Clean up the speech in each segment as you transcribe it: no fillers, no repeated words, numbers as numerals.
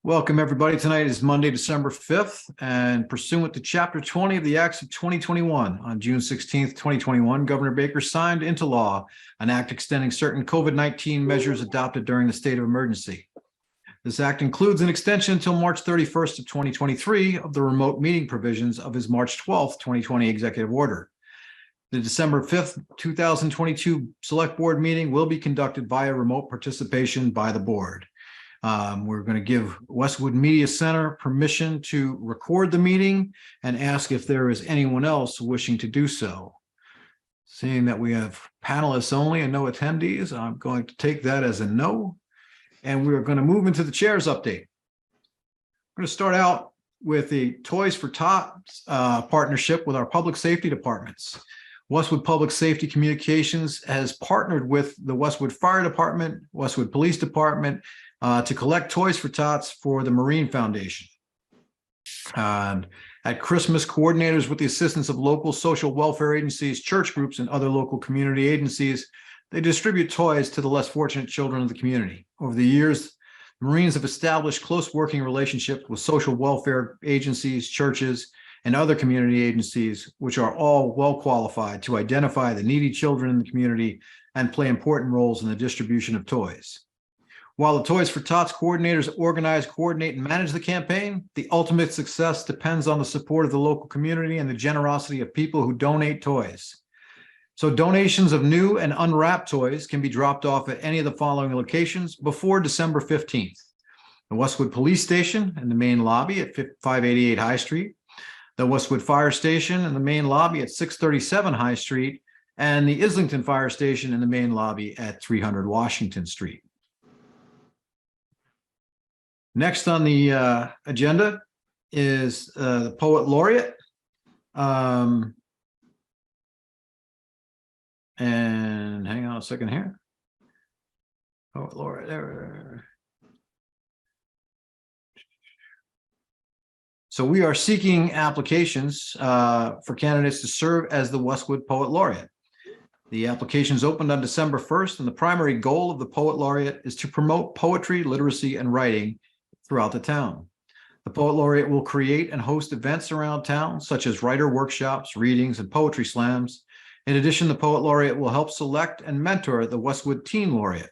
Welcome, everybody. Tonight is Monday, December 5th, and pursuant to Chapter 20 of the Acts of 2021, on June 16th, 2021, Governor Baker signed into law an act extending certain COVID-19 measures adopted during the state of emergency. This act includes an extension until March 31st of 2023 of the remote meeting provisions of his March 12th, 2020 executive order. The December 5th, 2022 Select Board meeting will be conducted via remote participation by the board. We're going to give Westwood Media Center permission to record the meeting and ask if there is anyone else wishing to do so. Seeing that we have panelists only and no attendees, I'm going to take that as a no. And we're going to move into the chair's update. I'm going to start out with the Toys for Tots partnership with our public safety departments. Westwood Public Safety Communications has partnered with the Westwood Fire Department, Westwood Police Department, to collect toys for tots for the Marine Foundation. And at Christmas, coordinators with the assistance of local social welfare agencies, church groups, and other local community agencies, they distribute toys to the less fortunate children of the community. Over the years, Marines have established close working relationships with social welfare agencies, churches, and other community agencies, which are all well qualified to identify the needy children in the community and play important roles in the distribution of toys. While the Toys for Tots coordinators organize, coordinate, and manage the campaign, the ultimate success depends on the support of the local community and the generosity of people who donate toys. So donations of new and unwrapped toys can be dropped off at any of the following locations before December 15th. The Westwood Police Station in the main lobby at 588 High Street, the Westwood Fire Station in the main lobby at 637 High Street, and the Islington Fire Station in the main lobby at 300 Washington Street. Next on the agenda is the Poet Laureate. And hang on a second here. Poet Laureate. There. So we are seeking applications for candidates to serve as the Westwood Poet Laureate. The applications opened on December 1st, and the primary goal of the Poet Laureate is to promote poetry, literacy, and writing throughout the town. The Poet Laureate will create and host events around town, such as writer workshops, readings, and poetry slams. In addition, the Poet Laureate will help select and mentor the Westwood Teen Laureate.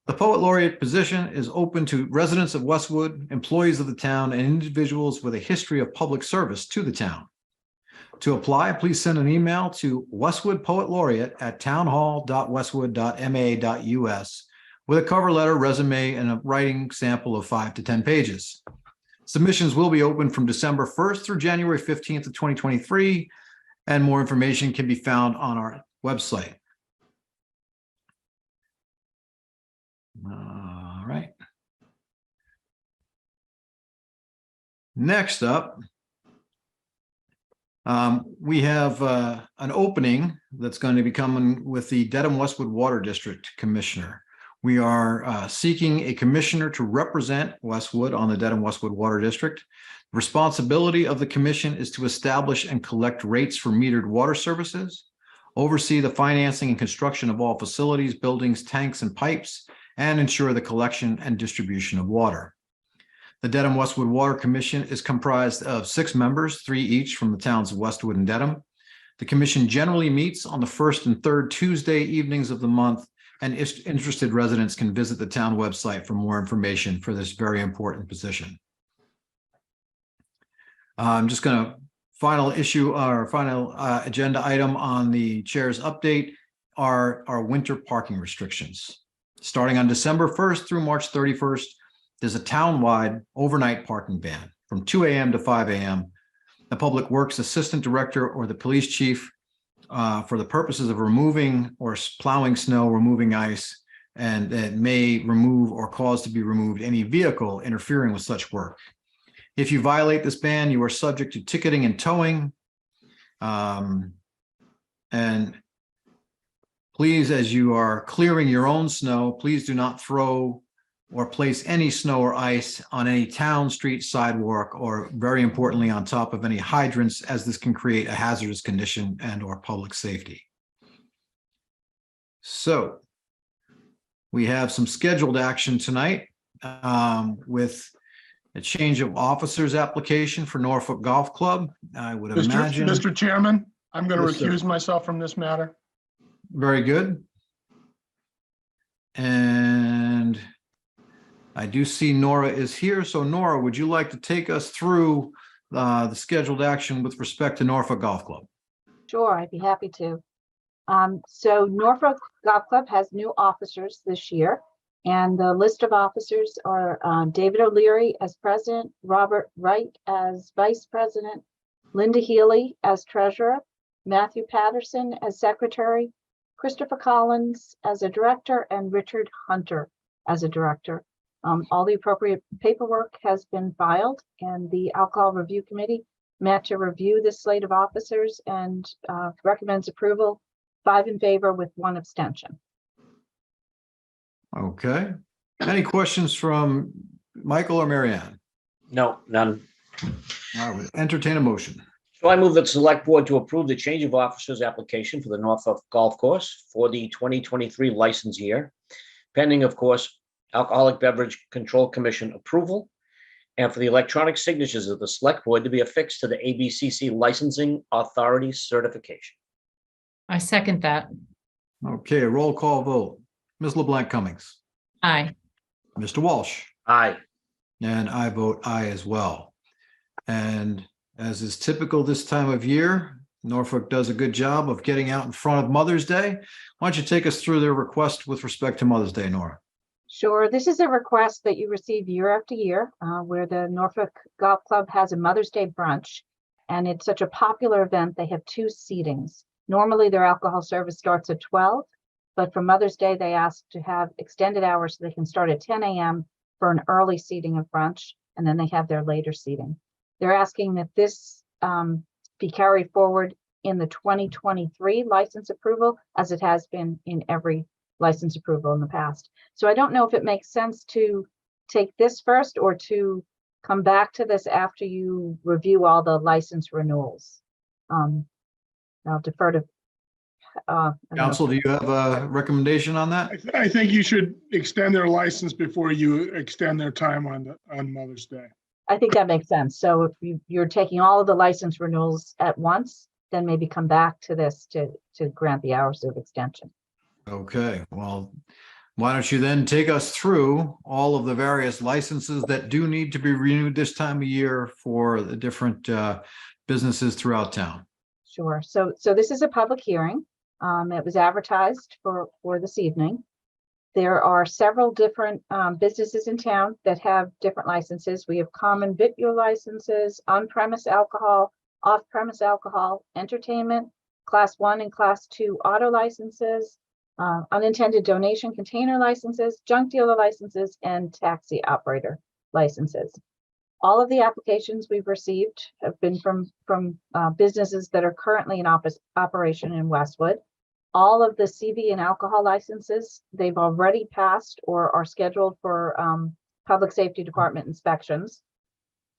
The Poet Laureate position is open to residents of Westwood, employees of the town, and individuals with a history of public service to the town. To apply, please send an email to westwoodpoetlaureate@townhall.westwood.ma.us with a cover letter, resume, and a writing sample of 5 to 10 pages. Submissions will be open from December 1st through January 15th of 2023, and more information can be found on our website. All right. Next up, we have an opening that's going to be coming with the Dedham Westwood Water District Commissioner. We are seeking a commissioner to represent Westwood on the Dedham Westwood Water District. The responsibility of the commission is to establish and collect rates for metered water services, oversee the financing and construction of all facilities, buildings, tanks, and pipes, and ensure the collection and distribution of water. The Dedham Westwood Water Commission is comprised of 6 members, 3 each from the towns of Westwood and Dedham. The commission generally meets on the first and third Tuesday evenings of the month, and interested residents can visit the town website for more information for this very important position. I'm just going to final agenda item on the chair's update are our winter parking restrictions. Starting on December 1st through March 31st, there's a town-wide overnight parking ban from 2 a.m. to 5 a.m. The Public Works Assistant Director or the Police Chief, for the purposes of removing or plowing snow, removing ice, and that may remove or cause to be removed any vehicle interfering with such work. If you violate this ban, you are subject to ticketing and towing. And please, as you are clearing your own snow, please do not throw or place any snow or ice on any town, street, sidewalk, or very importantly, on top of any hydrants, as this can create a hazardous condition and or public safety. So we have some scheduled action tonight. with a change of officers application for Norfolk Golf Club. I would imagine. Mr. Chairman, I'm going to Yes, sir. recuse myself from this matter. Very good. And I do see Nora is here. So Nora, would you like to take us through the scheduled action with respect to Norfolk Golf Club? Sure, I'd be happy to. So Norfolk Golf Club has new officers this year, and the list of officers are David O'Leary as president, Robert Wright as vice president, Linda Healy as treasurer, Matthew Patterson as secretary, Christopher Collins as a director, and Richard Hunter as a director. All the appropriate paperwork has been filed, and the Alcohol Review Committee met to review this slate of officers and recommends approval, 5 in favor with 1 abstention. Okay. Any questions from Michael or Marianne? No, none. I would entertain a motion. So I move that the select board to approve the change of officers application for the Norfolk Golf Course for the 2023 license year, pending, of course, Alcoholic Beverage Control Commission approval, and for the electronic signatures of the select board to be affixed to the ABCC licensing authority certification. I second that. Okay, a roll call vote. Ms. LeBlanc Cummings, Aye. Mr. Walsh, Aye. and I vote aye as well. And as is typical this time of year, Norfolk does a good job of getting out in front of Mother's Day. Why don't you take us through their request with respect to Mother's Day, Nora? Sure, this is a request that you receive year after year, where the Norfolk Golf Club has a Mother's Day brunch, and it's such a popular event. They have 2 seatings. Normally, their alcohol service starts at 12, but for Mother's Day, they ask to have extended hours so they can start at 10 a.m. for an early seating of brunch, and then they have their later seating. They're asking that this be carried forward in the 2023 license approval, as it has been in every license approval in the past. So I don't know if it makes sense to take this first or to come back to this after you review all the license renewals. I'll defer to Council, do you have a recommendation on that? I think you should extend their license before you extend their time on Mother's Day. I think that makes sense. So if you're taking all of the license renewals at once, then maybe come back to this to grant the hours of extension. Okay, well, why don't you then take us through all of the various licenses that do need to be renewed this time of year for the different businesses throughout town? Sure. So this is a public hearing. It was advertised for this evening. There are several different businesses in town that have different licenses. We have common victual licenses, on-premise alcohol, off-premise alcohol, entertainment, class 1 and class 2 auto licenses, unintended donation container licenses, junk dealer licenses, and taxi operator licenses. All of the applications we've received have been from businesses that are currently in operation in Westwood. All of the CV and alcohol licenses, they've already passed or are scheduled for Public Safety Department inspections.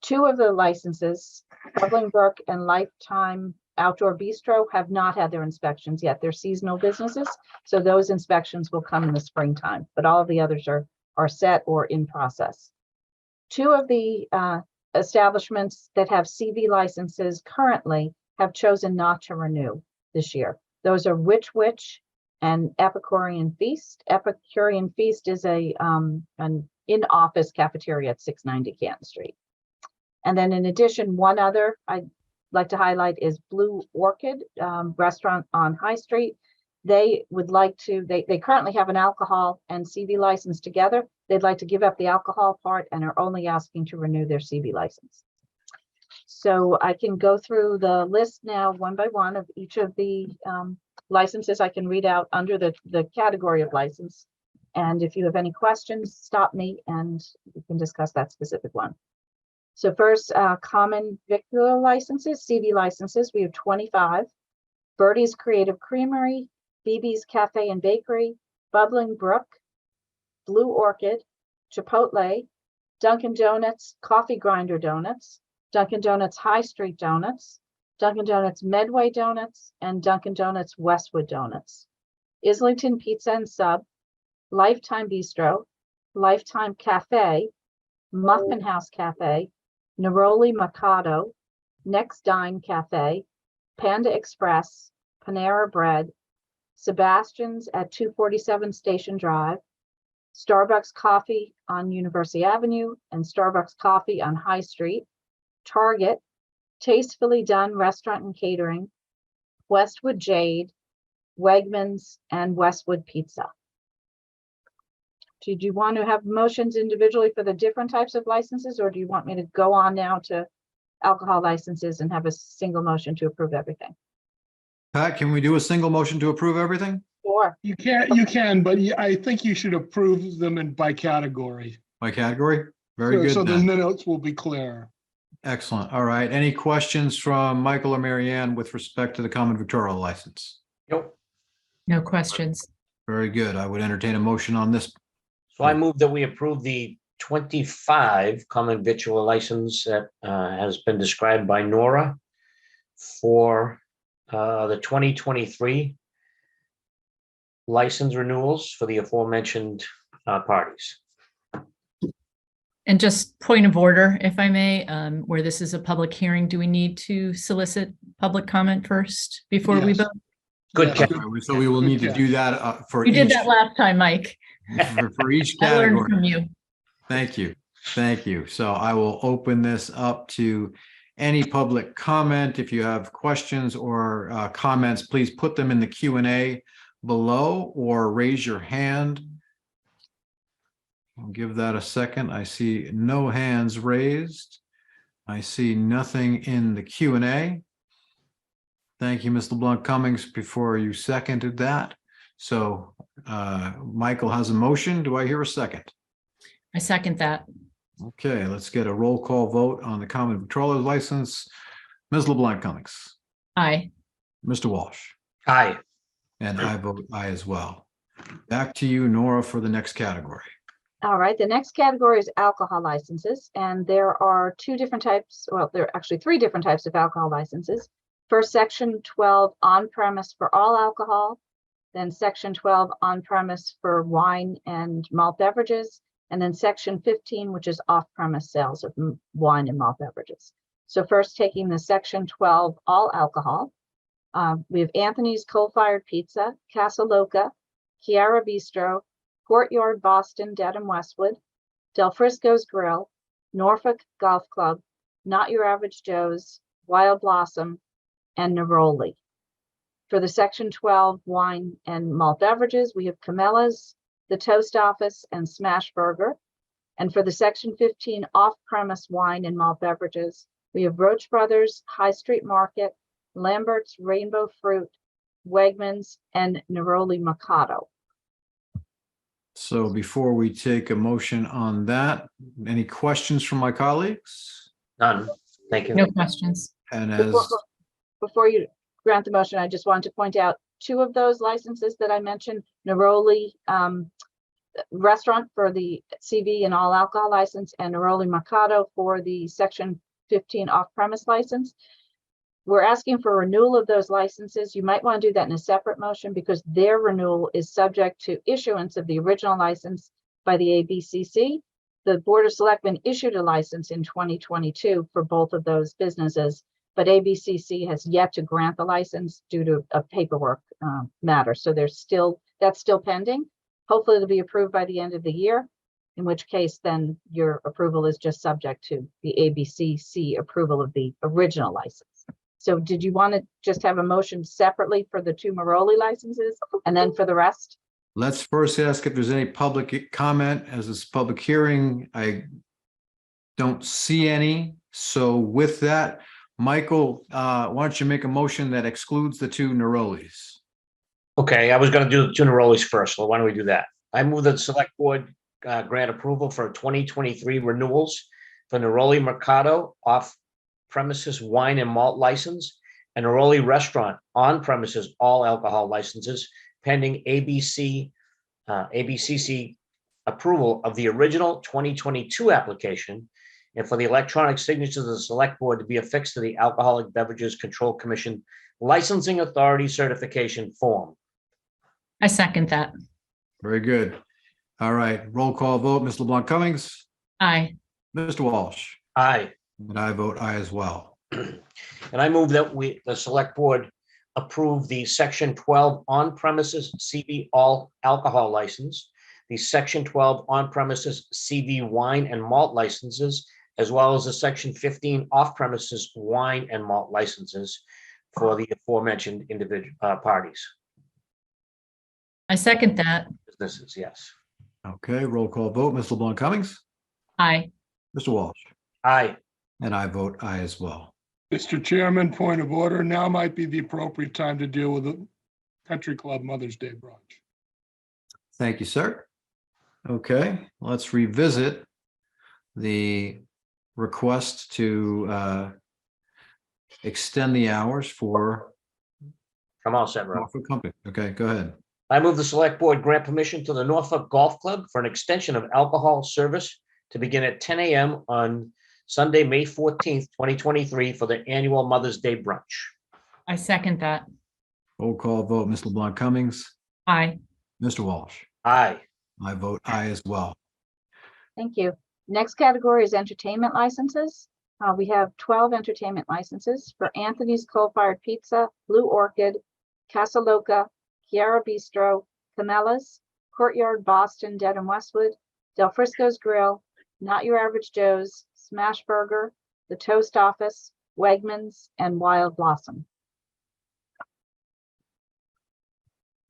2 of the licenses, Bubbling Brook and Lifetime Outdoor Bistro, have not had their inspections yet. They're seasonal businesses, so those inspections will come in the springtime, but all of the others are set or in process. 2 of the establishments that have CV licenses currently have chosen not to renew this year. Those are Witch and Epicurean Feast. Epicurean Feast is an in-office cafeteria at 690 Canton Street. And then in addition, one other I'd like to highlight is Blue Orchid restaurant on High Street. They would like to, they currently have an alcohol and CV license together. They'd like to give up the alcohol part and are only asking to renew their CV license. So I can go through the list now one by one of each of the licenses. I can read out under the category of license. And if you have any questions, stop me and we can discuss that specific one. So first, common victual licenses, CV licenses, we have 25. Birdie's Creative Creamery, BB's Cafe and Bakery, Bubbling Brook, Blue Orchid, Chipotle, Dunkin' Donuts, Coffee Grinder Donuts, Dunkin' Donuts High Street Donuts, Dunkin' Donuts Medway Donuts, and Dunkin' Donuts Westwood Donuts. Islington Pizza and Sub, Lifetime Bistro, Lifetime Cafe, Muffin House Cafe, Neroli Mercado, Next Dine Cafe, Panda Express, Panera Bread, Sebastian's at 247 Station Drive, Starbucks Coffee on University Avenue, and Starbucks Coffee on High Street, Target, Tastefully Done Restaurant and Catering, Westwood Jade, Wegmans, and Westwood Pizza. Did you want to have motions individually for the different types of licenses, or do you want me to go on now to alcohol licenses and have a single motion to approve everything? Pat, can we do a single motion to approve everything? Sure. You can, but I think you should approve them by category. By category? Very good. So the then. minutes will be clear. Excellent. All right. Any questions from Michael or Mary Ann with respect to the common victual license? Nope. No questions. Very good. I would entertain a motion on this. So I move that we approve the 25 common victual license that has been described by Nora for the 2023 license renewals for the aforementioned parties. And just point of order, if I may, where this is a public hearing, do we need to solicit public comment first before we Yes. vote? Good Yes, catch. So we will need to do that for You did each, that last time, Mike. for each I learned category. from you. Thank you. Thank you. So I will open this up to any public comment. If you have questions or comments, please put them in the Q&A below or raise your hand. I'll give that a second. I see no hands raised. I see nothing in the Q&A. Thank you, Ms. LeBlanc Cummings, before you seconded that. So Michael has a motion. Do I hear a second? I second that. Okay, let's get a roll call vote on the common victualer's license. Ms. LeBlanc Cummings, Aye. Mr. Walsh, Aye. and I vote aye as well. Back to you, Nora, for the next category. All right, the next category is alcohol licenses, and there are two different types, well, there are actually three different types of alcohol licenses. First, Section 12 on-premise for all alcohol, then Section 12 on-premise for wine and malt beverages, and then Section 15, which is off-premise sales of wine and malt beverages. So first, taking the Section 12 all alcohol, we have Anthony's Coal-Fired Pizza, Casa Loca, Chiara Bistro, Courtyard Boston, Dedham, Westwood, Del Frisco's Grill, Norfolk Golf Club, Not Your Average Joe's, Wild Blossom, and Neroli. For the Section 12 wine and malt beverages, we have Camella's, the Toast Office, and Smash Burger. And for the Section 15 off-premise wine and malt beverages, we have Roach Brothers, High Street Market, Lambert's Rainbow Fruit, Wegmans, and Neroli Mercado. So before we take a motion on that, any questions from my colleagues? None. Thank you. No questions. And as Before you grant the motion, I just want to point out two of those licenses that I mentioned, Neroli Restaurant for the CV and all alcohol license, and Neroli Mercado for the Section 15 off-premise license. We're asking for renewal of those licenses. You might want to do that in a separate motion because their renewal is subject to issuance of the original license by the ABCC. The Board of Selectmen issued a license in 2022 for both of those businesses, but ABCC has yet to grant the license due to a paperwork matter. So that's still pending. Hopefully it'll be approved by the end of the year, in which case then your approval is just subject to the ABCC approval of the original license. So did you want to just have a motion separately for the two Neroli licenses and then for the rest? let's first ask if there's any public comment as this public hearing. I don't see any. So with that, Michael, why don't you make a motion that excludes the two Nerolis? Okay, I was going to do the two Nerolis first, so why don't we do that? I move that the Select Board grant approval for 2023 renewals for Neroli Mercado off-premises wine and malt license and Neroli Restaurant on-premises all alcohol licenses pending ABCC approval of the original 2022 application and for the electronic signatures of the Select Board to be affixed to the Alcoholic Beverages Control Commission Licensing Authority Certification Form. I second that. Very good. All right, roll call vote. Ms. LeBlanc Cummings, Aye. Mr. Walsh, Aye. and I vote aye as well. And I move that the select board approve the section 12 on-premises CV all alcohol license, the section 12 on-premises CV wine and malt licenses, as well as the section 15 off-premises wine and malt licenses for the aforementioned individual parties, I second that. businesses, yes. Okay, roll call vote. Ms. LeBlanc Cummings, Aye. Mr. Walsh, Aye. and I vote aye as well. Mr. Chairman, point of order. Now might be the appropriate time to deal with the Country Club Mother's Day brunch. Thank you, sir. Okay, let's revisit the request to extend the hours for I'm all set, Rob. Norfolk Company. Okay, go ahead. I move the select board grant permission to the Norfolk Golf Club for an extension of alcohol service to begin at 10 a.m. on Sunday, May 14th, 2023 for the annual Mother's Day brunch. I second that. Roll call vote. Ms. LeBlanc Cummings, Aye. Mr. Walsh, Aye. I vote aye as well. Thank you. Next category is entertainment licenses. We have 12 entertainment licenses for Anthony's Coal Fired Pizza, Blue Orchid, Casa Loca, Chiara Bistro, Camellas, Courtyard Boston, Dedham Westwood, Del Frisco's Grill, Not Your Average Joe's, Smash Burger, The Toast Office, Wegmans, and Wild Blossom.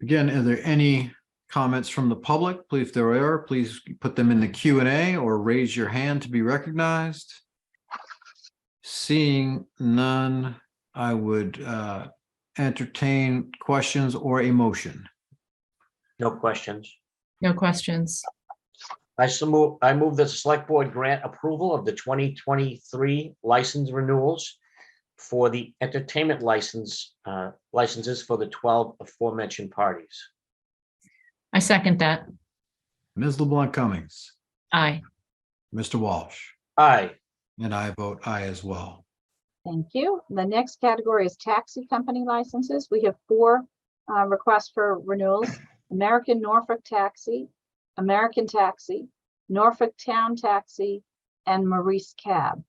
Again, are there any comments from the public? Please, if there are, please put them in the Q&A or raise your hand to be recognized. Seeing none, I would entertain questions or a motion. No questions. No questions. I move that the select board grant approval of the 2023 license renewals for the entertainment licenses for the 12 aforementioned parties. I second that. Ms. LeBlanc Cummings, Aye. Mr. Walsh, Aye. and I vote aye as well. Thank you. The next category is taxi company licenses. We have 4 requests for renewals: American Norfolk Taxi, American Taxi, Norfolk Town Taxi, and Maurice Cab.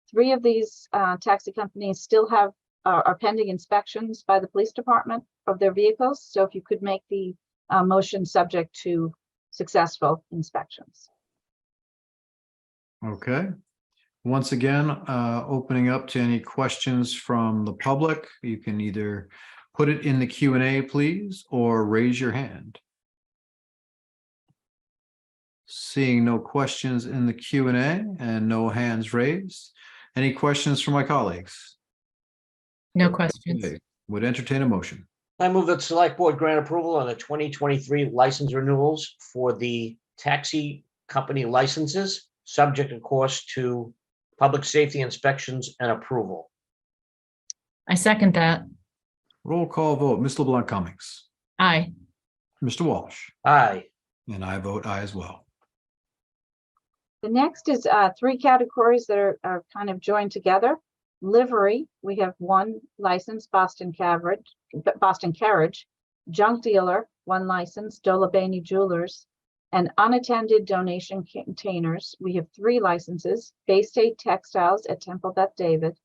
3 of these taxi companies still have are pending inspections by the police department of their vehicles. So if you could make the motion subject to successful inspections. Okay. Once again, opening up to any questions from the public. You can either put it in the Q&A, please, or raise your hand. Seeing no questions in the Q&A and no hands raised. Any questions from my colleagues? No questions. Okay. Would entertain a motion. I move that select board grant approval on the 2023 license renewals for the taxi company licenses, subject of course to public safety inspections and approval. I second that. Roll call vote. Ms. LeBlanc Cummings, Aye. Mr. Walsh, Aye. and I vote aye as well. The next is 3 categories that are kind of joined together. Livery, we have 1 license, Boston Carriage, Junk Dealer, 1 license, Dolabany Jewelers, and unattended donation containers. We have 3 licenses, Bay State Textiles at Temple Beth David,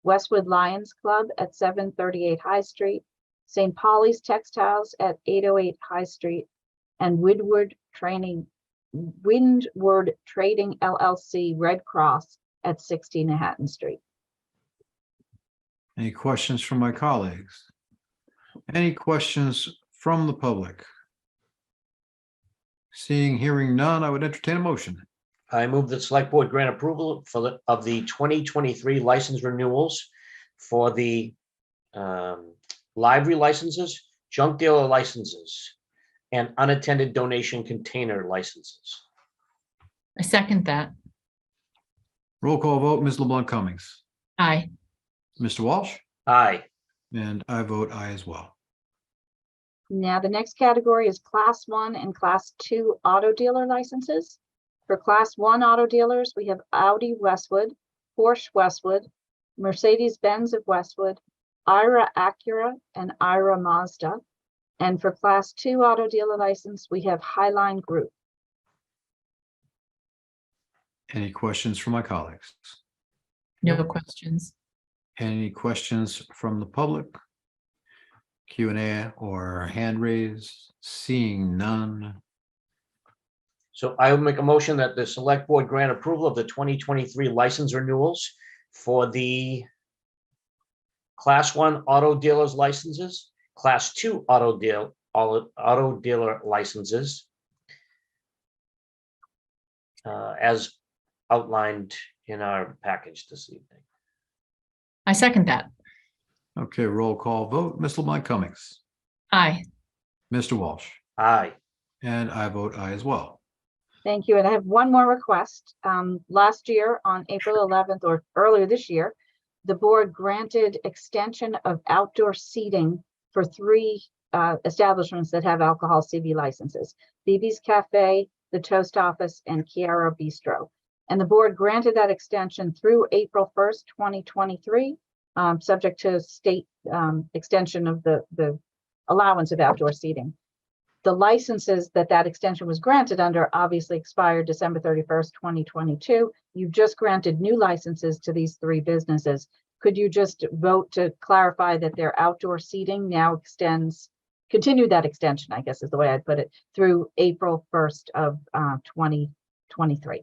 Westwood Lions Club at 738 High Street, St. Pauli's Textiles at 808 High Street, and Windward Trading LLC Red Cross at 16 Manhattan Street. Any questions from my colleagues? Any questions from the public? Seeing, hearing none, I would entertain a motion. I move that select board grant approval of the 2023 license renewals for the livery licenses, junk dealer licenses, and unattended donation container licenses. I second that. Roll call vote. Ms. LeBlanc Cummings, Aye. Mr. Walsh, Aye. and I vote aye as well. Now, the next category is Class 1 and Class 2 auto dealer licenses. For Class 1 auto dealers, we have Audi Westwood, Porsche Westwood, Mercedes-Benz of Westwood, Ira Acura, and Ira Mazda. And for Class 2 auto dealer license, we have Highline Group. Any questions from my colleagues? No questions. Any questions from the public? Q&A or hand raise? Seeing none. So I will make a motion that the select board grant approval of the 2023 license renewals for the Class 1 auto dealers licenses, Class 2 auto dealer licenses, as outlined in our package this evening. I second that. Okay, roll call vote. Ms. LeBlanc Cummings, Aye. Mr. Walsh, Aye. and I vote aye as well. Thank you. And I have one more request. Last year on April 11th or earlier this year, the board granted extension of outdoor seating for 3 establishments that have alcohol CV licenses: BB's Cafe, the Toast Office, and Chiara Bistro. And the board granted that extension through April 1st, 2023, subject to state extension of the allowance of outdoor seating. The licenses that extension was granted under obviously expired December 31st, 2022. You just granted new licenses to these 3 businesses. Could you just vote to clarify that their outdoor seating now continue that extension, I guess is the way I'd put it, through April 1st of 2023.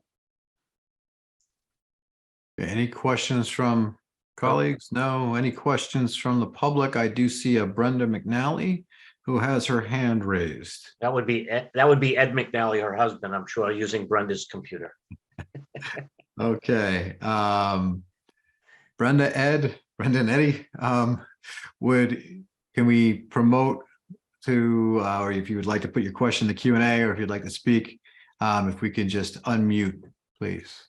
Any questions from colleagues? No. Any questions from the public? I do see a Brenda McNally who has her hand raised. That would be Ed McNally, her husband, I'm sure, using Brenda's computer. Okay. Brenda and Eddie, can we promote to, or if you would like to put your question in the Q&A, or if you'd like to speak, if we can just unmute, please.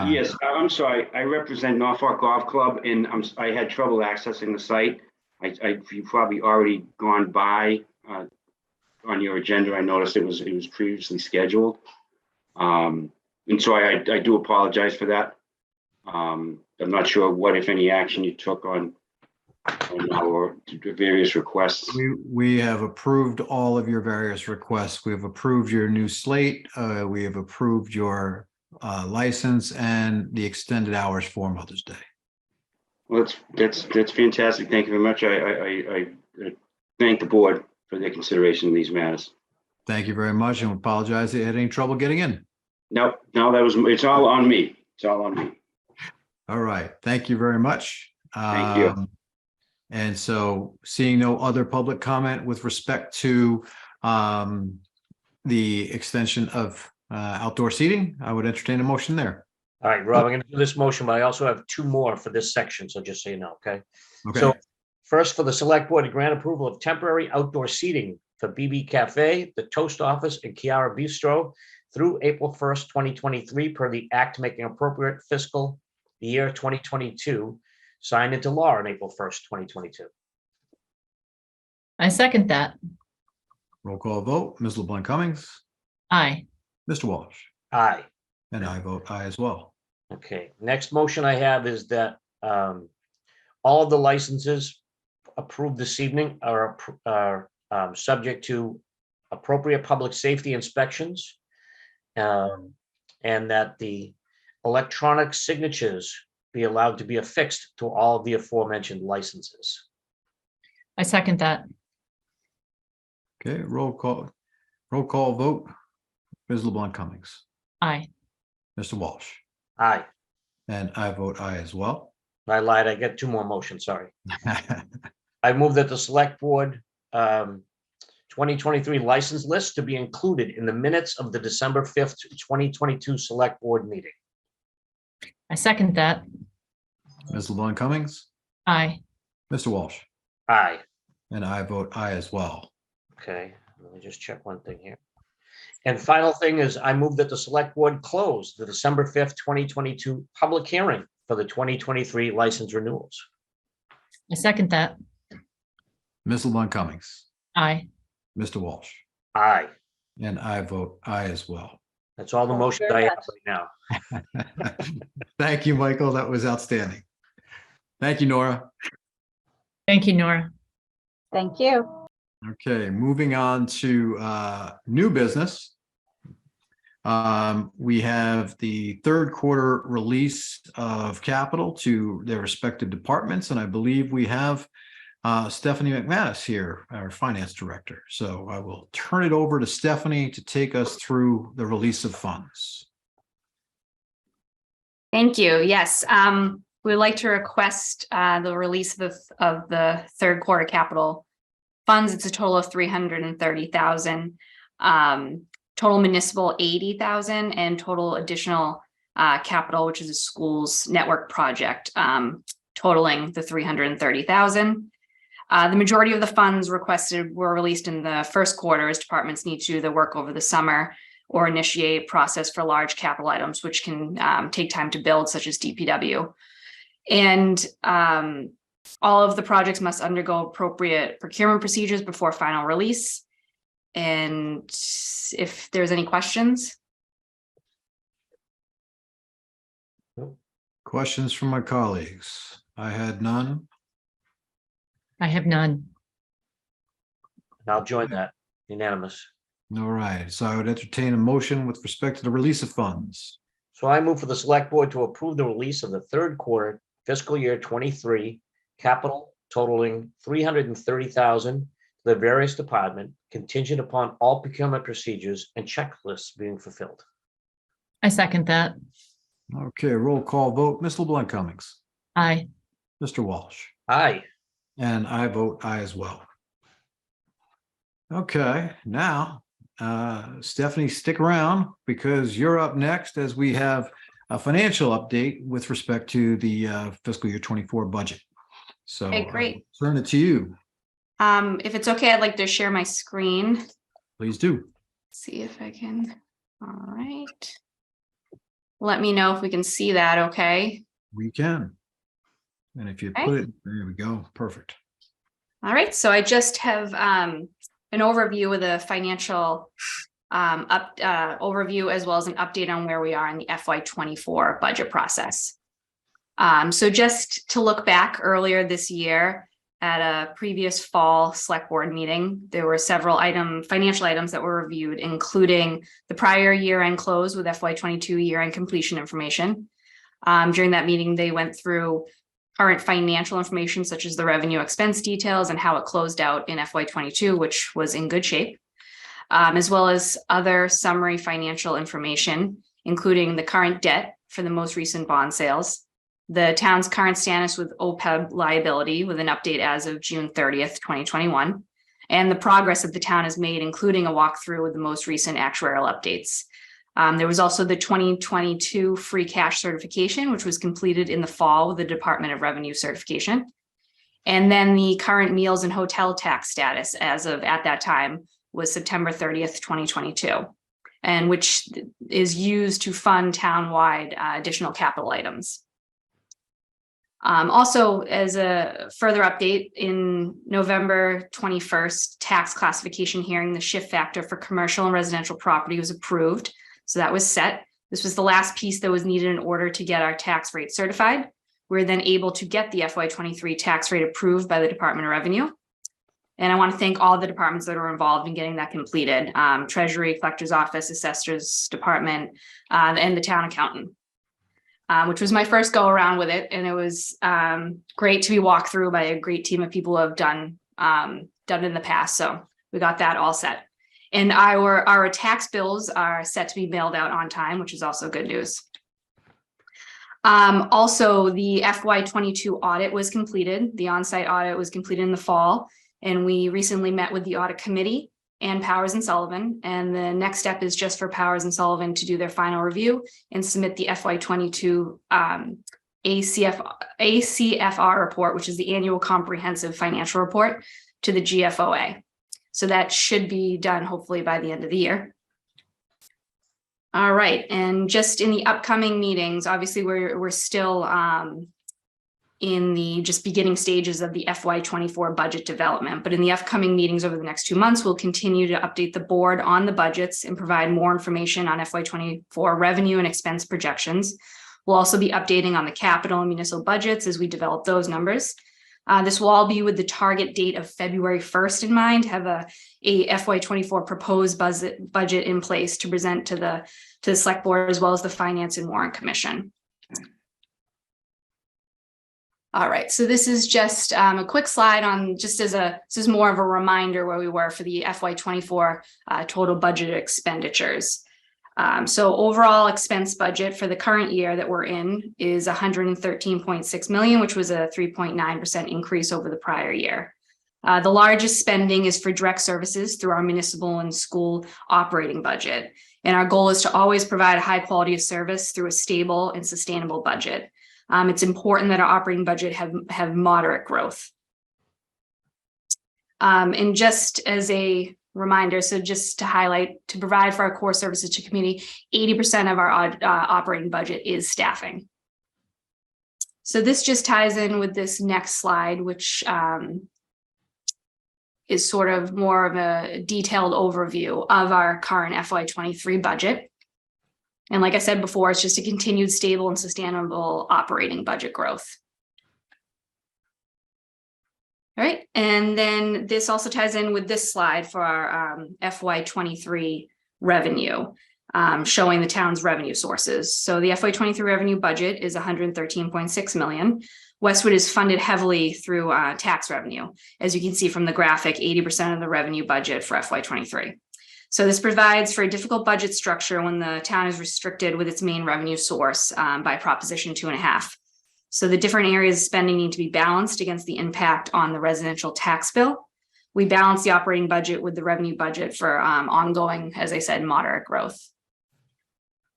Yes, I'm sorry. I represent Norfolk Golf Club, and I had trouble accessing the site. You probably already gone by on your agenda. I noticed it was previously scheduled, and so I do apologize for that. I'm not sure what, if any, action you took on our various requests. We have approved all of your various requests. We have approved your new slate. We have approved your license and the extended hours for Mother's Day. Well, that's fantastic. Thank you very much. I thank the board for their consideration of these matters. Thank you very much, and apologize that you had any trouble getting in. No, it's all on me. It's all on me. All right. Thank you very much. Thank you. And so, seeing no other public comment with respect to the extension of outdoor seating, I would entertain a motion there. All right, Rob, I'm going to do this motion, but I also have 2 more for this section, so just so you know, okay? Okay. So first, for the select board to grant approval of temporary outdoor seating for BB Cafe, the Toast Office, and Chiara Bistro through April 1st, 2023, per the act making appropriate fiscal year 2022, signed into law on April 1st, 2022. I second that. Roll call vote. Ms. LeBlanc Cummings, Aye. Mr. Walsh, Aye. and I vote aye as well. Okay, next motion I have is that all of the licenses approved this evening are subject to appropriate public safety inspections, and that the electronic signatures be allowed to be affixed to all of the aforementioned licenses. I second that. Okay, roll call vote. Ms. LeBlanc Cummings, Aye. Mr. Walsh, Aye. and I vote aye as well. I lied, I get 2 more motions, sorry. I move that the select board 2023 license list to be included in the minutes of the December 5th, 2022 select board meeting. I second that. Ms. LeBlanc Cummings, Aye. Mr. Walsh, Aye. and I vote aye as well. Okay, let me just check one thing here. And final thing is, I move that the select board close the December 5th, 2022 public hearing for the 2023 license renewals. I second that. Ms. LeBlanc Cummings, Aye. Mr. Walsh, Aye. and I vote aye as well. That's all the Thank you motions very I have right now. Thank you, Michael. That was outstanding. Thank you, Nora. Thank you, Nora. Thank you. Okay, moving on to new business. We have the third quarter release of capital to their respective departments, and I believe we have Stephanie McManus here, our finance director. So I will turn it over to Stephanie to take us through the release of funds. Thank you. Yes, we'd like to request the release of the third quarter capital funds. It's a total of 330,000. Total municipal 80,000, and total additional capital, which is a school's network project, totaling the 330,000. The majority of the funds requested were released in the first quarter, as departments need to do the work over the summer or initiate process for large capital items, which can take time to build, such as DPW. And all of the projects must undergo appropriate procurement procedures before final release. And if there's any questions. Questions from my colleagues? I had none. I have none. I'll join that. Unanimous. All right, so I would entertain a motion with respect to the release of funds. So I move for the select board to approve the release of the third quarter fiscal year 23 capital totaling 330,000 to the various department, contingent upon all procurement procedures and checklists being fulfilled. I second that. Okay, roll call vote. Ms. LeBlanc Cummings. Aye. Mr. Walsh. Aye. And I vote aye as well. Okay, now, Stephanie, stick around because you're up next as we have a financial update with respect to the fiscal year 24 budget. So Okay, great. I'll turn it to you. If it's okay, I'd like to share my screen. Please do. See if I can. All right. Let me know if we can see that, okay? We can. And if you Okay. put it, there we go. Perfect. All right, so I just have an overview of the financial overview, as well as an update on where we are in the FY24 budget process. So just to look back earlier this year at a previous fall select board meeting, there were several financial items that were reviewed, including the prior year-end close with FY22 year-end completion information. During that meeting, they went through current financial information, such as the revenue expense details and how it closed out in FY22, which was in good shape, as well as other summary financial information, including the current debt for the most recent bond sales, the town's current status with OPEB liability with an update as of June 30th, 2021, and the progress that the town has made, including a walkthrough with the most recent actuarial updates. There was also the 2022 free cash certification, which was completed in the fall with the Department of Revenue certification. And then the current meals and hotel tax status as of at that time was September 30th, 2022, and which is used to fund townwide additional capital items. Also, as a further update, in November 21st, tax classification hearing, the shift factor for commercial and residential property was approved. So that was set. This was the last piece that was needed in order to get our tax rate certified. We were then able to get the FY23 tax rate approved by the Department of Revenue. And I want to thank all the departments that were involved in getting that completed. Treasury, Collector's Office, Assessor's Department, and the town accountant, which was my first go around with it. And it was great to be walked through by a great team of people who have done it in the past. So we got that all set. And our tax bills are set to be mailed out on time, which is also good news. Also, the FY22 audit was completed. The on-site audit was completed in the fall, and we recently met with the audit committee and Powers and Sullivan. And the next step is just for Powers and Sullivan to do their final review and submit the FY22 ACFR report, which is the annual comprehensive financial report, to the GFOA. So that should be done hopefully by the end of the year. All right, and just in the upcoming meetings, obviously we're still in the just beginning stages of the FY24 budget development, but in the upcoming meetings over the next 2 months, we'll continue to update the board on the budgets and provide more information on FY24 revenue and expense projections. We'll also be updating on the capital and municipal budgets as we develop those numbers. This will all be with the target date of February 1st in mind, have a FY24 proposed budget in place to present to the select board as well as the Finance and Warrant Commission. All right, so this is just a quick slide on this is more of a reminder where we were for the FY24 total budget expenditures. So overall expense budget for the current year that we're in is 113.6 million, which was a 3.9% increase over the prior year. The largest spending is for direct services through our municipal and school operating budget. And our goal is to always provide a high quality of service through a stable and sustainable budget. It's important that our operating budget have moderate growth. And just as a reminder, so just to highlight, to provide for our core services to community, 80% of our operating budget is staffing. So this just ties in with this next slide, which is sort of more of a detailed overview of our current FY23 budget. And like I said before, it's just a continued stable and sustainable operating budget growth. All right, and then this also ties in with this slide for our FY23 revenue, showing the town's revenue sources. So the FY23 revenue budget is 113.6 million. Westwood is funded heavily through tax revenue. As you can see from the graphic, 80% of the revenue budget for FY23. So this provides for a difficult budget structure when the town is restricted with its main revenue source by Proposition 2.5. So the different areas of spending need to be balanced against the impact on the residential tax bill. We balance the operating budget with the revenue budget for ongoing, as I said, moderate growth.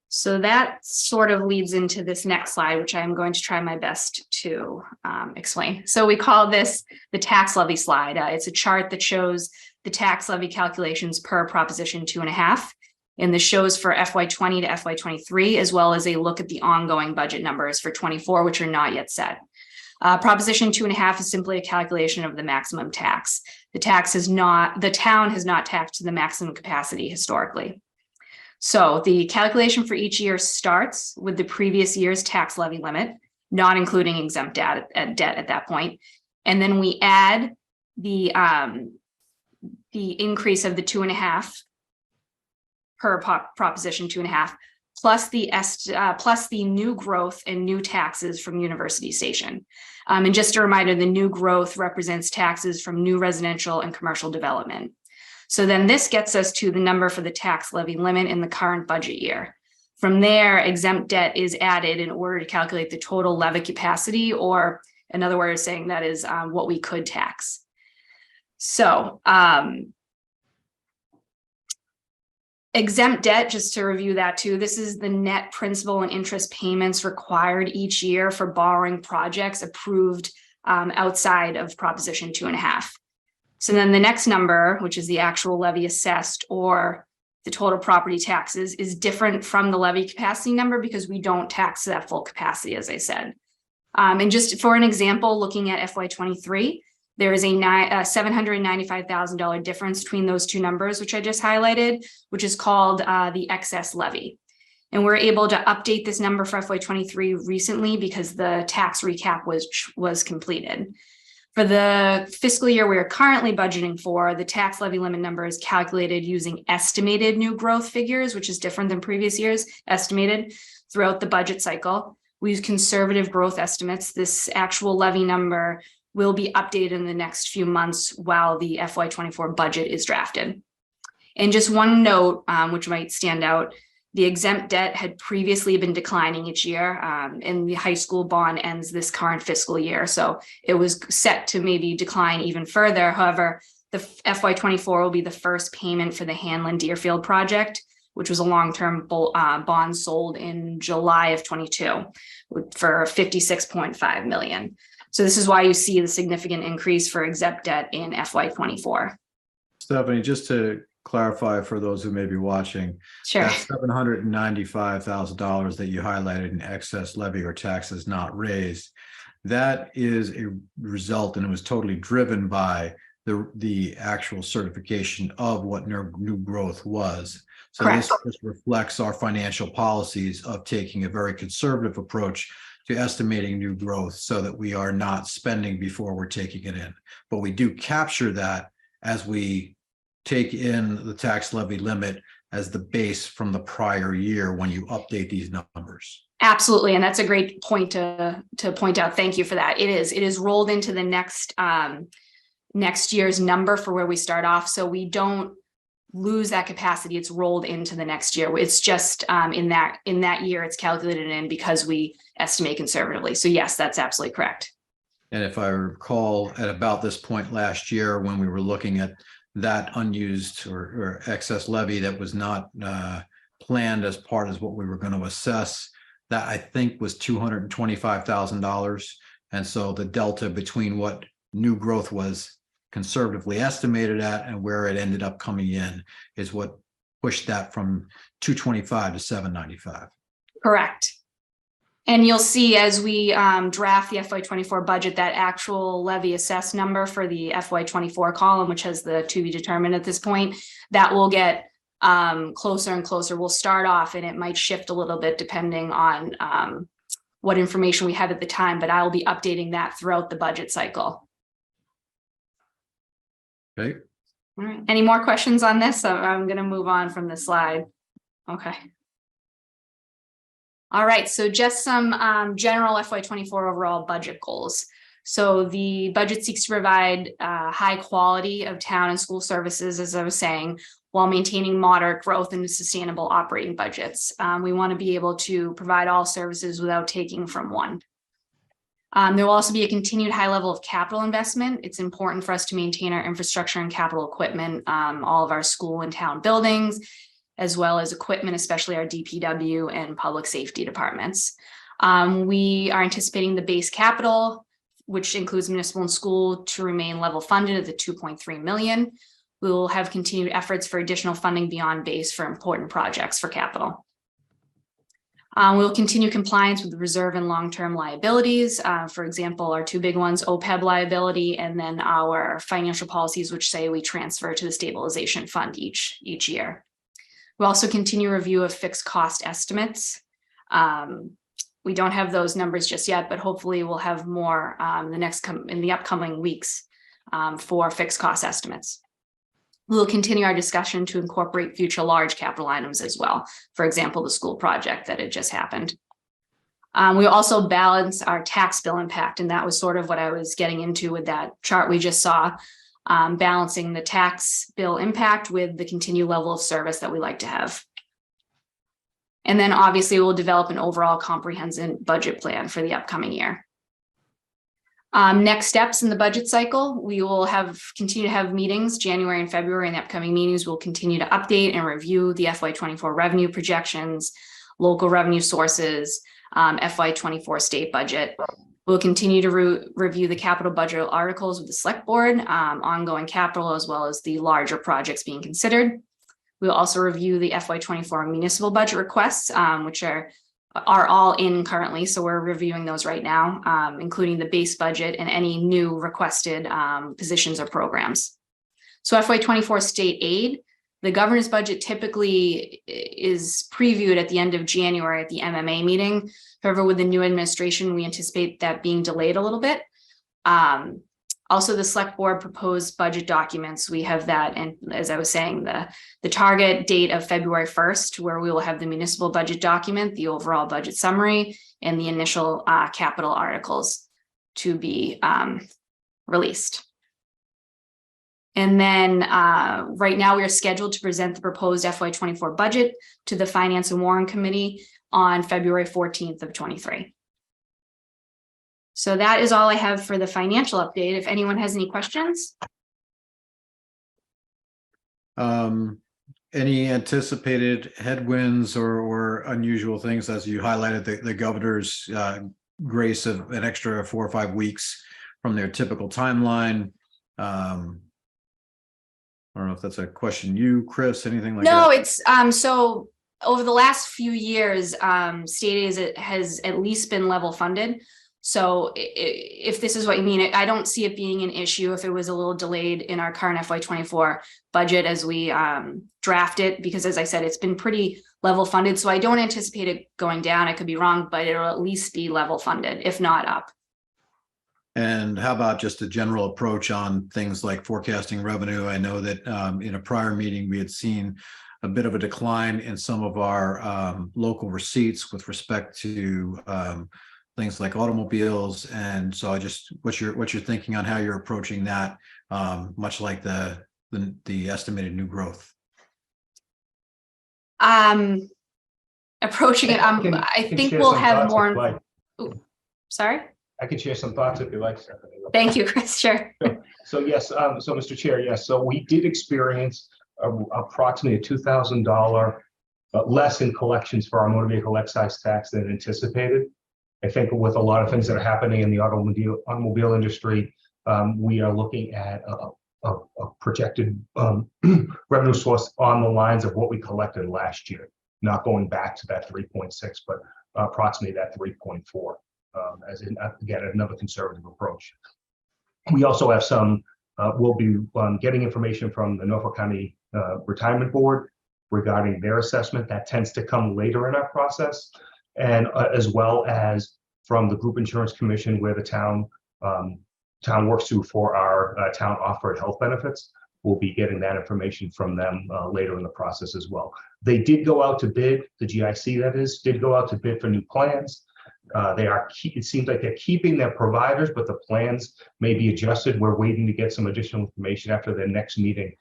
So that sort of leads into this next slide, which I'm going to try my best to explain. So we call this the tax levy slide. It's a chart that shows the tax levy calculations per Proposition 2.5. And this shows for FY20 to FY23, as well as a look at the ongoing budget numbers for 24, which are not yet set. Proposition 2.5 is simply a calculation of the maximum tax. The town has not taxed to the maximum capacity historically. So the calculation for each year starts with the previous year's tax levy limit, not including exempt debt at that point. And then we add the increase of the 2.5 per Proposition 2.5, plus the new growth and new taxes from University Station. And just a reminder, the new growth represents taxes from new residential and commercial development. So then this gets us to the number for the tax levy limit in the current budget year. From there, exempt debt is added in order to calculate the total levy capacity, or another way of saying that is what we could tax. So exempt debt, just to review that too, this is the net principal and interest payments required each year for borrowing projects approved outside of Proposition 2.5. So then the next number, which is the actual levy assessed or the total property taxes, is different from the levy capacity number because we don't tax that full capacity, as I said. And just for an example, looking at FY23, there is a $795,000 difference between those two numbers, which I just highlighted, which is called the excess levy. And we're able to update this number for FY23 recently because the tax recap was completed. For the fiscal year we are currently budgeting for, the tax levy limit number is calculated using estimated new growth figures, which is different than previous years, estimated throughout the budget cycle. We use conservative growth estimates. This actual levy number will be updated in the next few months while the FY24 budget is drafted. And just one note, which might stand out, the exempt debt had previously been declining each year, and the high school bond ends this current fiscal year. So it was set to maybe decline even further. However, the FY24 will be the first payment for the Hanlon Deerfield project, which was a long-term bond sold in July of 22 for $56.5 million. So this is why you see the significant increase for exempt debt in FY24. Stephanie, just to clarify for those who may be watching, sure, that $795,000 that you highlighted in excess levy or taxes not raised, that is a result, and it was totally driven by the actual certification of what new growth was. So this reflects our financial policies of taking a very conservative approach to estimating new growth so that we are not spending before we're taking it in. But we do capture that as we take in the tax levy limit as the base from the prior year when you update these numbers. Absolutely. And that's a great point to point out. Thank you for that. It is rolled into the next year's number for where we start off. So we don't lose that capacity. It's rolled into the next year. It's just in that year it's calculated in because we estimate conservatively. So yes, that's absolutely correct. And if I recall, at about this point last year, when we were looking at that unused or excess levy that was not planned as part of what we were going to assess, that I think was $225,000. And so the delta between what new growth was conservatively estimated at and where it ended up coming in is what pushed that from 225 to 795. Correct. And you'll see as we draft the FY24 budget, that actual levy assessed number for the FY24 column, which has the to be determined at this point, that will get closer and closer. We'll start off and it might shift a little bit depending on what information we have at the time, but I'll be updating that throughout the budget cycle. Okay. All right. Any more questions on this? I'm going to move on from this slide. Okay. All right. So just some general FY24 overall budget goals. So the budget seeks to provide high quality of town and school services, as I was saying, while maintaining moderate growth and sustainable operating budgets. We want to be able to provide all services without taking from one. There will also be a continued high level of capital investment. It's important for us to maintain our infrastructure and capital equipment, all of our school and town buildings, as well as equipment, especially our DPW and public safety departments. We are anticipating the base capital, which includes municipal and school, to remain level funded at the $2.3 million. We will have continued efforts for additional funding beyond base for important projects for capital. We'll continue compliance with the reserve and long-term liabilities. For example, our two big ones, OPEB liability, and then our financial policies, which say we transfer to the stabilization fund each year. We'll also continue review of fixed cost estimates. We don't have those numbers just yet, but hopefully we'll have more in the upcoming weeks for fixed cost estimates. We'll continue our discussion to incorporate future large capital items as well. For example, the school project that had just happened. We'll also balance our tax bill impact, and that was sort of what I was getting into with that chart we just saw, balancing the tax bill impact with the continued level of service that we like to have. And then obviously we'll develop an overall comprehensive budget plan for the upcoming year. Next steps in the budget cycle, we will continue to have meetings January and February. In the upcoming meetings, we'll continue to update and review the FY24 revenue projections, local revenue sources, FY24 state budget. We'll continue to review the capital budget articles with the select board, ongoing capital, as well as the larger projects being considered. We'll also review the FY24 municipal budget requests, which are all in currently. So we're reviewing those right now, including the base budget and any new requested positions or programs. So FY24 state aid, the governor's budget typically is previewed at the end of January at the MMA meeting. However, with the new administration, we anticipate that being delayed a little bit. Also, the select board proposed budget documents. We have that, and as I was saying, the target date of February 1st, where we will have the municipal budget document, the overall budget summary, and the initial capital articles to be released. And then right now we are scheduled to present the proposed FY24 budget to the Finance and Warrant Committee on February 14th of 23. So that is all I have for the financial update. If anyone has any questions. Any anticipated headwinds or unusual things, as you highlighted the governor's grace of an extra 4 or 5 weeks from their typical timeline? I don't know if that's a question you, Chris, anything like that? No, it's so over the last few years, state aid has at least been level funded. So if this is what you mean, I don't see it being an issue if it was a little delayed in our current FY24 budget as we draft it, because as I said, it's been pretty level funded. So I don't anticipate it going down. I could be wrong, but it'll at least be level funded, if not up. And how about just a general approach on things like forecasting revenue? I know that in a prior meeting, we had seen a bit of a decline in some of our local receipts with respect to things like automobiles. And so I just, what's your thinking on how you're approaching that, much like the estimated new growth? Approaching it, I think we'll have more. Ooh, sorry? I can share some thoughts if you like. Thank you, Chris. Sure. So yes, so Mr. Chair, yes. So we did experience approximately a $2,000 less in collections for our motor vehicle excise tax than anticipated. I think with a lot of things that are happening in the automobile industry, we are looking at a projected revenue source on the lines of what we collected last year, not going back to that 3.6, but approximately that 3.4. As in, again, another conservative approach. We also have some, we'll be getting information from the Norfolk County Retirement Board regarding their assessment. That tends to come later in our process, and as well as from the Group Insurance Commission, where the town works through for our town offered health benefits. We'll be getting that information from them later in the process as well. They did go out to bid, the GIC that is, did go out to bid for new plans. It seems like they're keeping their providers, but the plans may be adjusted. We're waiting to get some additional information after their next meeting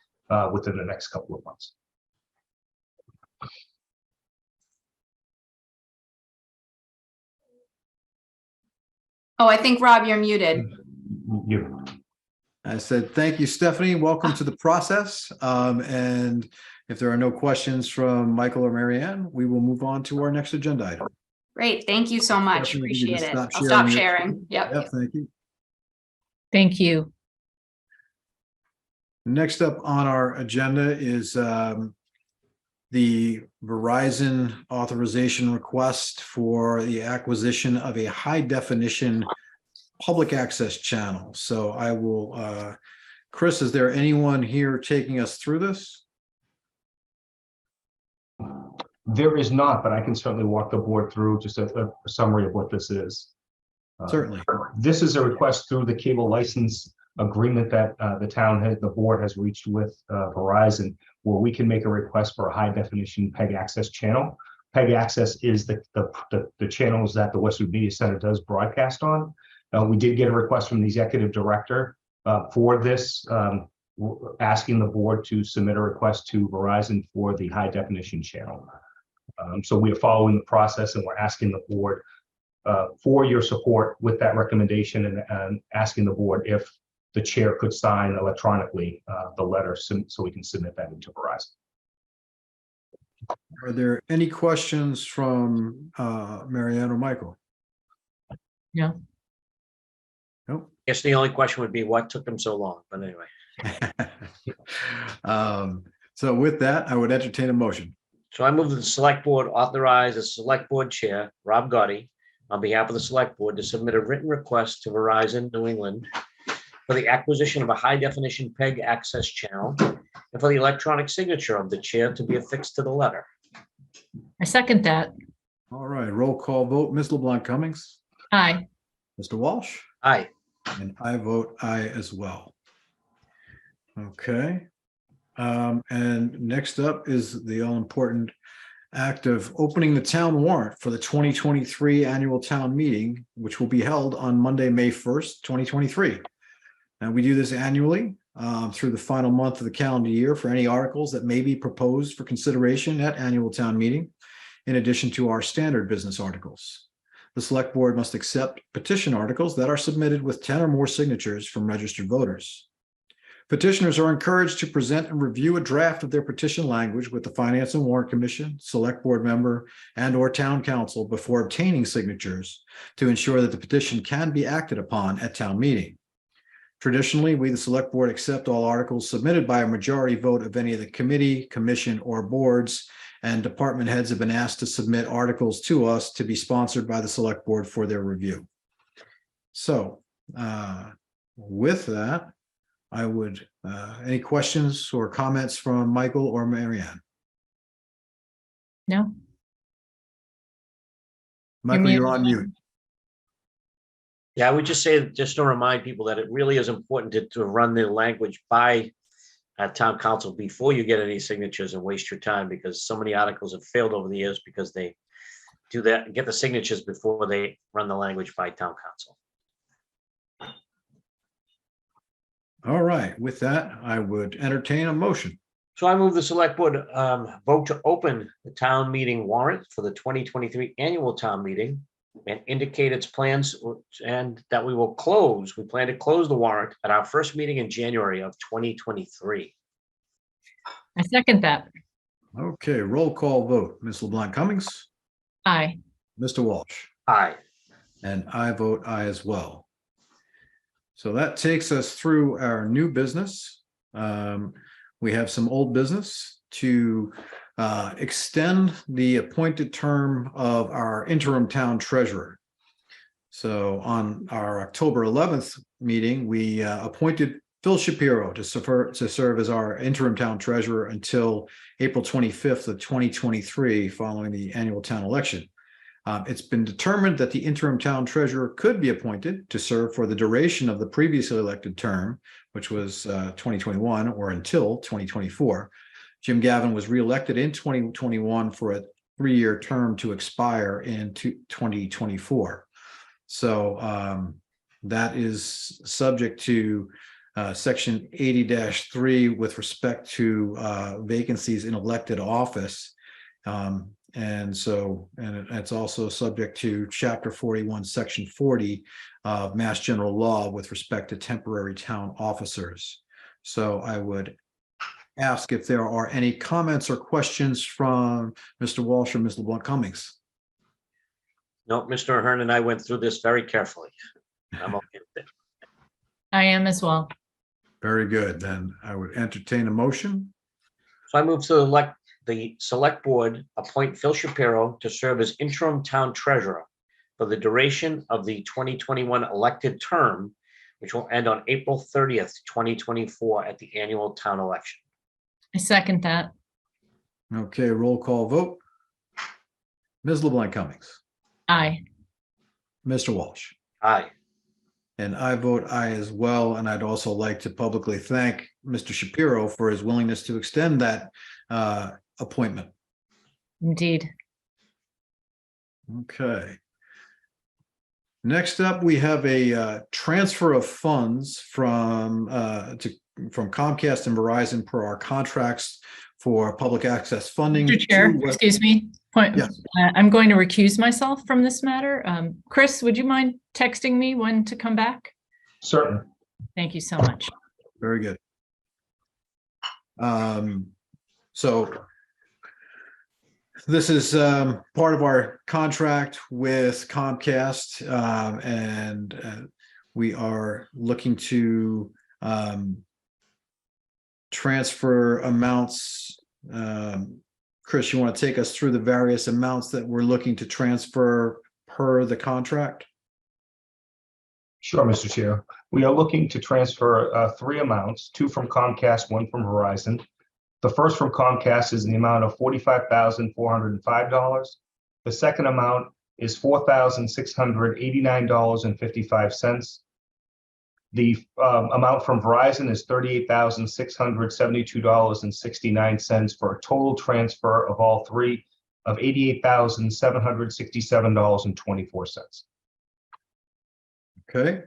within the next couple of months. Oh, I think, Rob, you're muted. I said, thank you, Stephanie. Welcome to the process. And if there are no questions from Michael or Marianne, we will move on to our next agenda item. Great. Thank you so much. Stephanie, Appreciate it. stop I'll stop your sharing. screen. Yep. Thank you. Thank you. Next up on our agenda is the Verizon authorization request for the acquisition of a high definition public access channel. So I will, Chris, is there anyone here taking us through this? There is not, but I can certainly walk the board through just a summary of what this is. Certainly. This is a request through the cable license agreement that the board has reached with Verizon, where we can make a request for a high definition PEG access channel. PEG access is the channels that the Westwood Media Center does broadcast on. We did get a request from the executive director for this, asking the board to submit a request to Verizon for the high definition channel. So we are following the process, and we're asking the board for your support with that recommendation, and asking the board if the chair could sign electronically the letter so we can submit that into Verizon. Are there any questions from Marianne or Michael? Yeah. Nope. I guess the only question would be what took them so long, but anyway. So with that, I would entertain a motion. So I move that the select board authorize the select board chair, Rob Gotti, on behalf of the select board to submit a written request to Verizon New England for the acquisition of a high definition PEG access channel and for the electronic signature of the chair to be affixed to the letter. I second that. All right, roll call vote. Ms. LeBlanc Cummings, Aye. Mr. Walsh, Aye. and I vote aye as well. Okay. And next up is the all-important act of opening the town warrant for the 2023 annual town meeting, which will be held on Monday, May 1st, 2023. And we do this annually through the final month of the calendar year for any articles that may be proposed for consideration at annual town meeting, in addition to our standard business articles. The select board must accept petition articles that are submitted with 10 or more signatures from registered voters. Petitioners are encouraged to present and review a draft of their petition language with the Finance and Warrant Commission, select board member, and/or town council before obtaining signatures to ensure that the petition can be acted upon at town meeting. Traditionally, we, the select board, accept all articles submitted by a majority vote of any of the committee, commission, or boards, and department heads have been asked to submit articles to us to be sponsored by the select board for their review. So with that, I would, any questions or comments from Michael or Marianne? No? Michael, you're on muted. mute. Yeah, I would just say, just to remind people that it really is important to run the language by town council before you get any signatures and waste your time, because so many articles have failed over the years because they do that and get the signatures before they run the language by town council. All right, with that, I would entertain a motion. So I move the select board vote to open the town meeting warrant for the 2023 annual town meeting and indicate its plans, and that we plan to close the warrant at our first meeting in January of 2023. I second that. Okay, roll call vote. Ms. LeBlanc Cummings, Aye. Mr. Walsh, Aye. and I vote aye as well. So that takes us through our new business. We have some old business to extend the appointed term of our interim town treasurer. So on our October 11th meeting, we appointed Phil Shapiro to serve as our interim town treasurer until April 25th of 2023, following the annual town election. It's been determined that the interim town treasurer could be appointed to serve for the duration of the previously elected term, which was 2021, or until 2024. Jim Gavin was reelected in 2021 for a 3-year term to expire in 2024. So that is subject to section 80-3 with respect to vacancies in elected office. And it's also subject to chapter 41, section 40 of Mass General Law with respect to temporary town officers. So I would ask if there are any comments or questions from Mr. Walsh or Ms. LeBlanc Cummings. No, Mr. Ahern and I went through this very carefully. I'm okay with it. I am as well. Very good. Then I would entertain a motion. So I move to elect the select board appoint Phil Shapiro to serve as interim town treasurer for the duration of the 2021 elected term, which will end on April 30th, 2024 at the annual town election. I second that. Okay, roll call vote. Ms. LeBlanc Cummings, Aye. Mr. Walsh, Aye. and I vote aye as well. And I'd also like to publicly thank Mr. Shapiro for his willingness to extend that appointment. Indeed. Okay. Next up, we have a transfer of funds from Comcast and Verizon per our contracts for public access funding. Mr. Chair, to- excuse me. Yes. I'm going to recuse myself from this matter. Chris, would you mind texting me when to come back? Certainly. Thank you so much. Very good. So this is part of our contract with Comcast, and we are looking to transfer amounts. Chris, you want to take us through the various amounts that we're looking to transfer per the contract? Sure, Mr. Chair. We are looking to transfer 3 amounts, 2 from Comcast, 1 from Verizon. The first from Comcast is in the amount of $45,405. The second amount is $4,689.55. The amount from Verizon is $38,672.69 for a total transfer of all 3 of $88,767.24. Okay.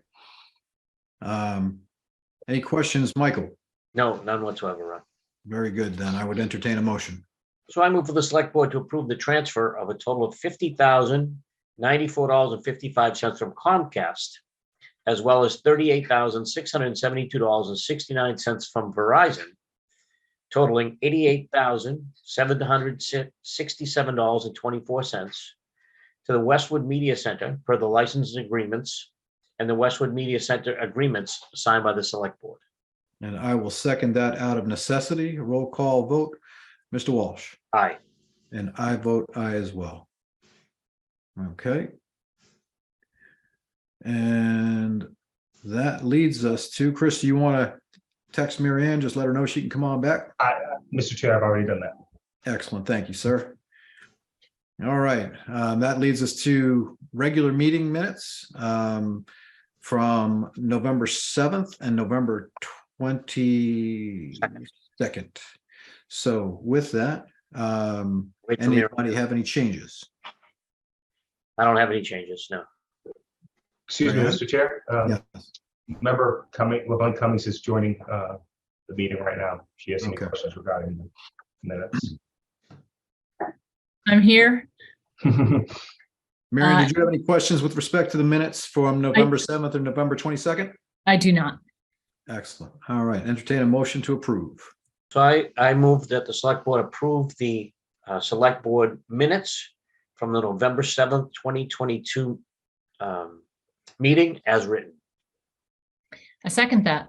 Any questions, Michael? No, none whatsoever, Ron. Very good. Then I would entertain a motion. So I move for the select board to approve the transfer of a total of $50,094.55 from Comcast, as well as $38,672.69 from Verizon, totaling $88,767.24 to the Westwood Media Center per the licensing agreements and the Westwood Media Center agreements signed by the select board. And I will second that out of necessity. Roll call vote. Mr. Walsh. Aye. And I vote aye as well. Okay. And that leads us to, Chris, do you want to text Mary Ann? Just let her know she can come on back. Mr. Chair, I've already done that. Excellent. Thank you, sir. All right. That leads us to regular meeting minutes from November 7th and November 22nd. So with that, Wait till Mary- anybody have any changes? I don't have any changes, no. Excuse me, Mary Ann? Mr. Chair. Yes. Member Lavon Cummings is joining the meeting right now. She has any Okay. questions regarding the minutes. I'm here. Marion, did you have any questions with respect to the minutes from November 7th or November 22nd? I do not. Excellent. All right. Entertain a motion to approve. So I move that the select board approve the select board minutes from the November 7th, 2022 meeting as written. I second that.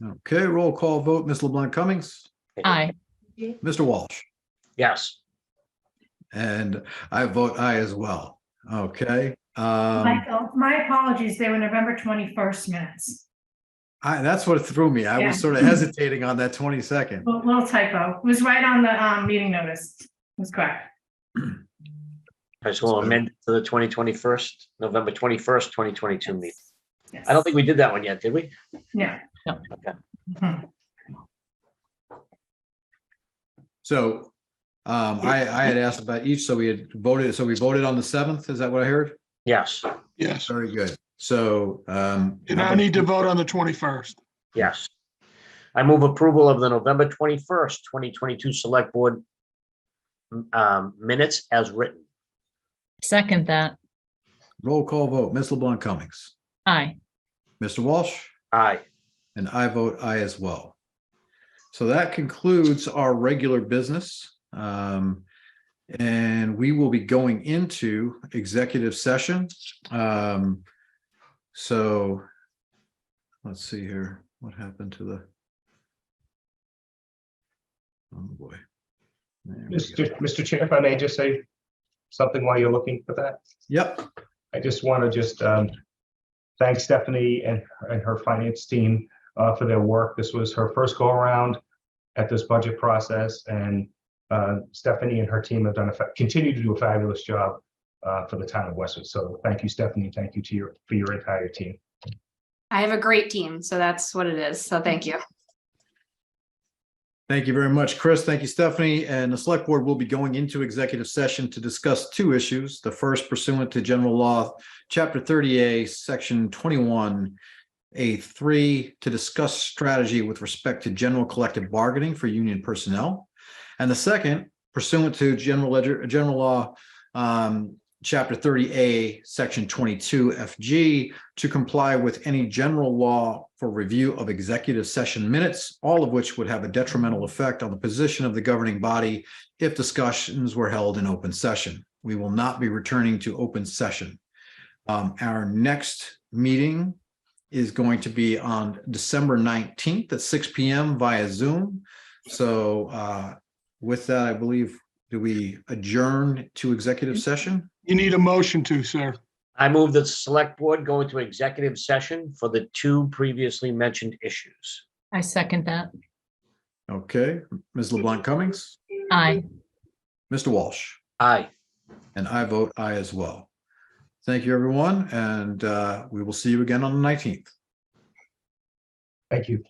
Okay, roll call vote. Ms. LeBlanc Cummings, Aye. Mr. Walsh, Yes. and I vote aye as well. Okay. Michael, my apologies, they were November 21st minutes. That's what threw me. I Yeah. was sort of hesitating on that 22nd. Little typo. It was right on the meeting notice. It was correct. I just will amend it to the 2021st, November 21st, 2022 meeting. Yes. I don't think we did that one yet, did we? No. Okay. Mhm. So I had asked about each, so we had voted. So we voted on the 7th. Is that what I heard? Yes, Yes, Very good. So you now need to vote on the 21st. yes. I move approval of the November 21st, 2022 select board minutes as written. Second that. roll call vote. Ms. LeBlanc Cummings, Aye. Mr. Walsh, Aye. and I vote aye as well. So that concludes our regular business. And we will be going into executive session. So let's see here. What happened to the? Oh, boy. There we go. Mr. Chair, if I may just say something while you're looking for that. Yep. I just want to thank Stephanie and her finance team for their work. This was her first go around at this budget process, and Stephanie and her team have continue to do a fabulous job for the town of Westwood. So thank you, Stephanie. Thank you for your entire team. I have a great team, so that's what it is. So thank you. Thank you very much, Chris. Thank you, Stephanie. And the select board will be going into executive session to discuss two issues. The first pursuant to general law, chapter 30A, section 21A3, to discuss strategy with respect to general collective bargaining for union personnel. And the second pursuant to general law, chapter 30A, section 22FG, to comply with any general law for review of executive session minutes, all of which would have a detrimental effect on the position of the governing body if discussions were held in open session. We will not be returning to open session. Our next meeting is going to be on December 19th at 6 p.m. via Zoom. So with that, I believe, do we adjourn to executive session? You need a motion to, sir. I move that the select board go into executive session for the two previously mentioned issues. I second that. Okay, Ms. LeBlanc Cummings, Aye. Mr. Walsh, Aye. and I vote aye as well. Thank you, everyone, and we will see you again on the 19th. Thank you.